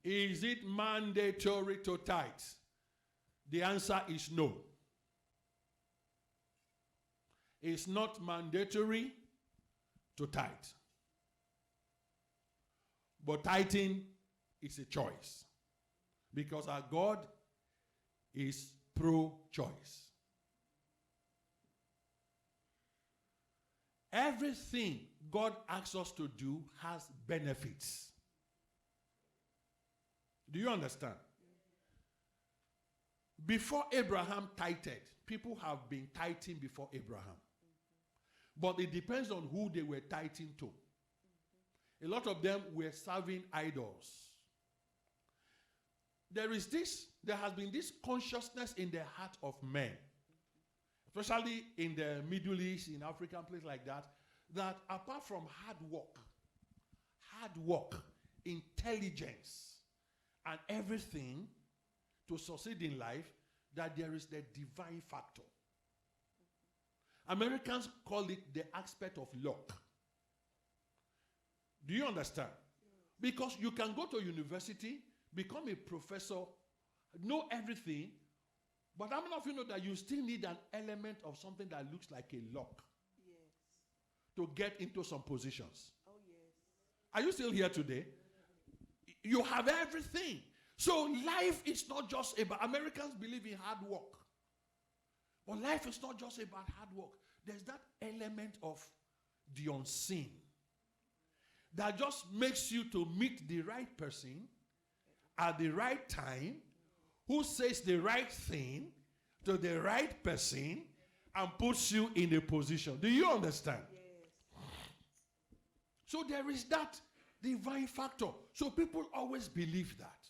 Is it mandatory to tithe? The answer is no. It's not mandatory to tithe. But tithing is a choice. Because our God is pro-choice. Everything God asks us to do has benefits. Do you understand? Before Abraham tithed, people have been tithing before Abraham. But it depends on who they were tithing to. A lot of them were serving idols. There has been this consciousness in the heart of men, especially in the Middle East, in African places like that, that apart from hard work, intelligence, and everything to succeed in life, that there is the divine factor. Americans call it the aspect of luck. Do you understand? Because you can go to university, become a professor, know everything, but how many of you know that you still need an element of something that looks like a luck? Yes. To get into some positions? Oh, yes. Are you still here today? You have everything. So life is not just about, Americans believe in hard work. But life is not just about hard work. There's that element of the unseen that just makes you to meet the right person at the right time, who says the right thing to the right person and puts you in a position. Do you understand? Yes. So there is that divine factor. So people always believe that.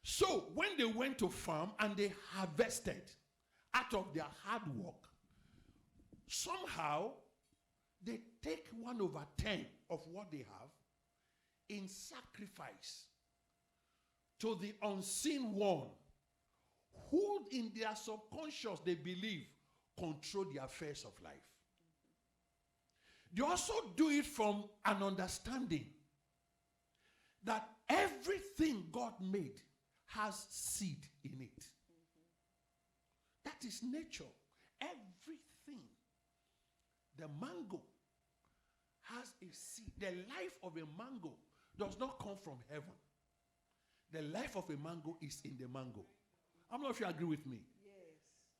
So when they went to farm and they harvested out of their hard work, somehow they take 1/10 of what they have in sacrifice to the unseen one, who in their subconscious they believe control the affairs of life. They also do it from an understanding that everything God made has seed in it. That is nature. Everything. The mango has a seed. The life of a mango does not come from heaven. The life of a mango is in the mango. I don't know if you agree with me.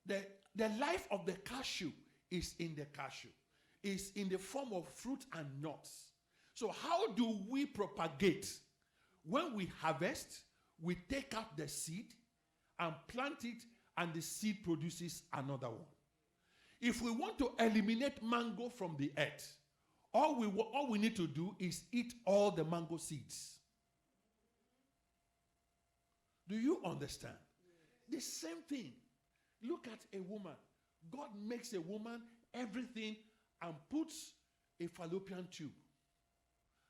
Yes. The life of the cashew is in the cashew. Is in the form of fruit and nuts. So how do we propagate? When we harvest, we take out the seed and plant it, and the seed produces another one. If we want to eliminate mango from the earth, all we need to do is eat all the mango seeds. Do you understand? Yes. The same thing. Look at a woman. God makes a woman everything and puts a fallopian tube,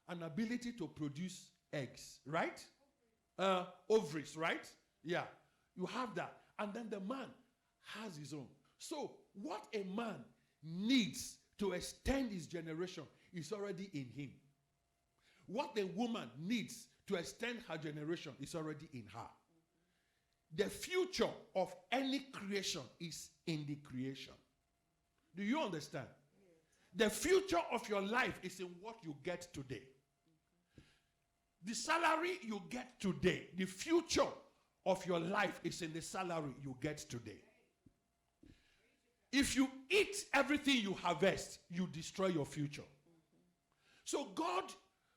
an ability to produce eggs, right? Ovaries, right? Yeah, you have that. And then the man has his own. So what a man needs to extend his generation is already in him. What the woman needs to extend her generation is already in her. The future of any creation is in the creation. Do you understand? The future of your life is in what you get today. The salary you get today, the future of your life is in the salary you get today. If you eat everything you harvest, you destroy your future. So God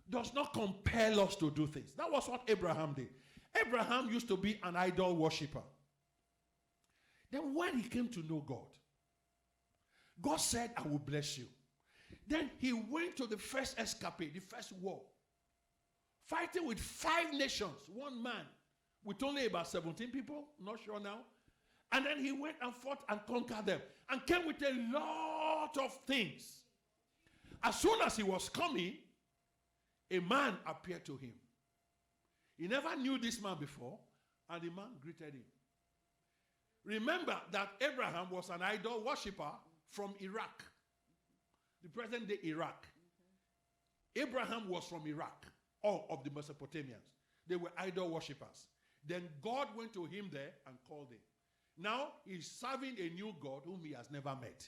does not compel us to do things. That was what Abraham did. Abraham used to be an idol worshiper. Then when he came to know God, God said, I will bless you. Then he went to the first escapade, the first war, fighting with 5 nations, one man, with only about 17 people, not sure now. And then he went and fought and conquered them and came with a lot of things. As soon as he was coming, a man appeared to him. He never knew this man before, and the man greeted him. Remember that Abraham was an idol worshiper from Iraq, the present-day Iraq. Abraham was from Iraq, or of the Mesopotamians. They were idol worshippers. Then God went to him there and called him. Now he's serving a new God whom he has never met.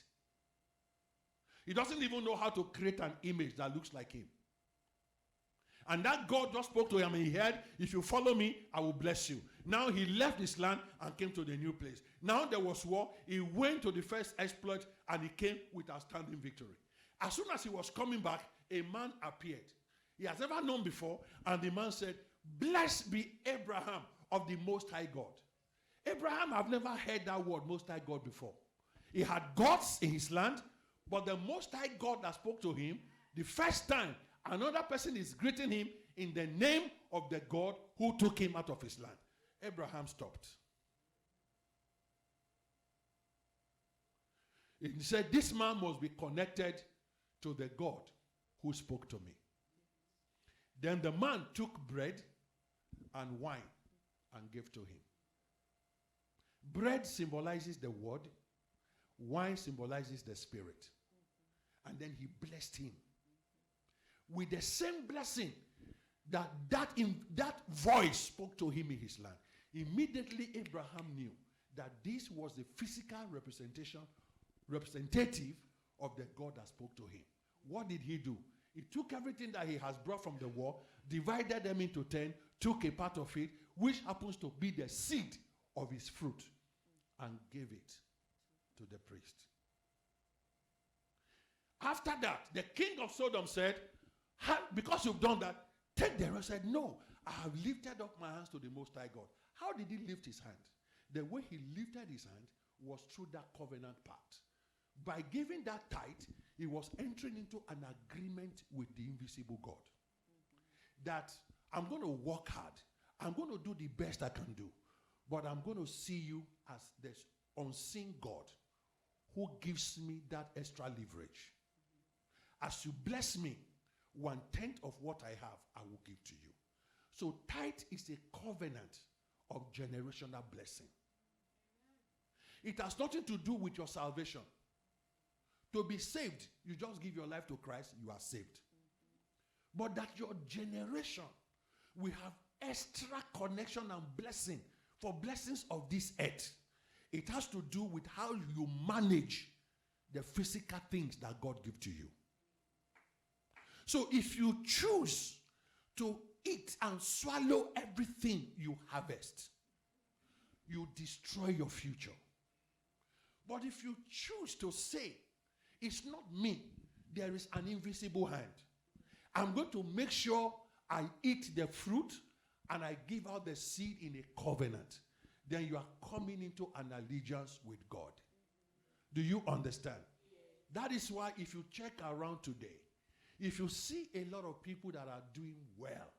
He doesn't even know how to create an image that looks like him. And that God just spoke to him and he heard, if you follow me, I will bless you. Now he left his land and came to the new place. Now there was war. He went to the first exploit and he came with outstanding victory. As soon as he was coming back, a man appeared. He has never known before. And the man said, blessed be Abraham of the Most High God. Abraham, I've never heard that word, Most High God, before. He had gods in his land, but the Most High God that spoke to him, the first time, another person is greeting him in the name of the God who took him out of his land. Abraham stopped. He said, this man must be connected to the God who spoke to me. Then the man took bread and wine and gave to him. Bread symbolizes the word. Wine symbolizes the spirit. And then he blessed him with the same blessing that voice spoke to him in his land. Immediately Abraham knew that this was the physical representative of the God that spoke to him. What did he do? He took everything that he has brought from the war, divided them into 10, took a part of it, which happens to be the seed of his fruit, and gave it to the priest. After that, the king of Sodom said, because you've done that, take the rest. Said, no, I have lifted up my hands to the Most High God. How did he lift his hand? The way he lifted his hand was through that covenant part. By giving that tithe, he was entering into an agreement with the invisible God. That I'm going to work hard. I'm going to do the best I can do. But I'm going to see you as this unseen God who gives me that extra leverage. As you bless me, 1/10 of what I have, I will give to you. So tithe is a covenant of generational blessing. It has nothing to do with your salvation. To be saved, you just give your life to Christ, you are saved. But that your generation will have extra connection and blessing for blessings of this earth. It has to do with how you manage the physical things that God gives to you. So if you choose to eat and swallow everything you harvest, you destroy your future. But if you choose to say, it's not me, there is an invisible hand. I'm going to make sure I eat the fruit and I give out the seed in a covenant. Then you are coming into an allegiance with God. Do you understand? That is why if you check around today, if you see a lot of people that are doing well,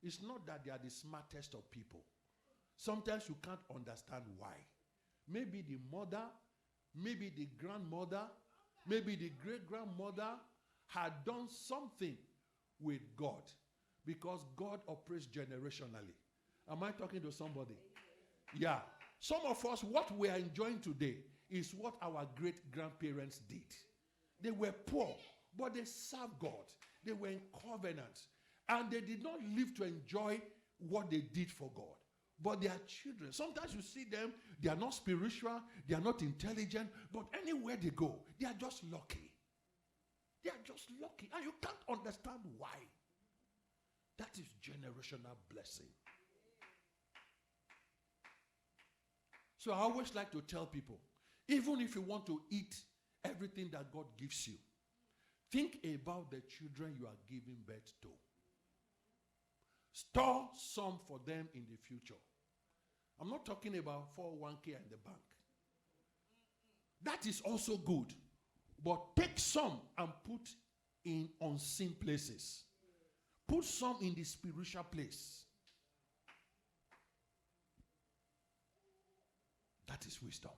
it's not that they are the smartest of people. Sometimes you can't understand why. Maybe the mother, maybe the grandmother, maybe the great-grandmother had done something with God, because God operates generationally. Am I talking to somebody? Yeah. Some of us, what we are enjoying today is what our great-grandparents did. They were poor, but they served God. They were in covenant. And they did not live to enjoy what they did for God. But they are children. Sometimes you see them, they are not spiritual, they are not intelligent, but anywhere they go, they are just lucky. They are just lucky. And you can't understand why. That is generational blessing. So I always like to tell people, even if you want to eat everything that God gives you, think about the children you are giving birth to. Store some for them in the future. I'm not talking about 401k in the bank. That is also good. But take some and put in unseen places. Put some in the spiritual place. That is wisdom.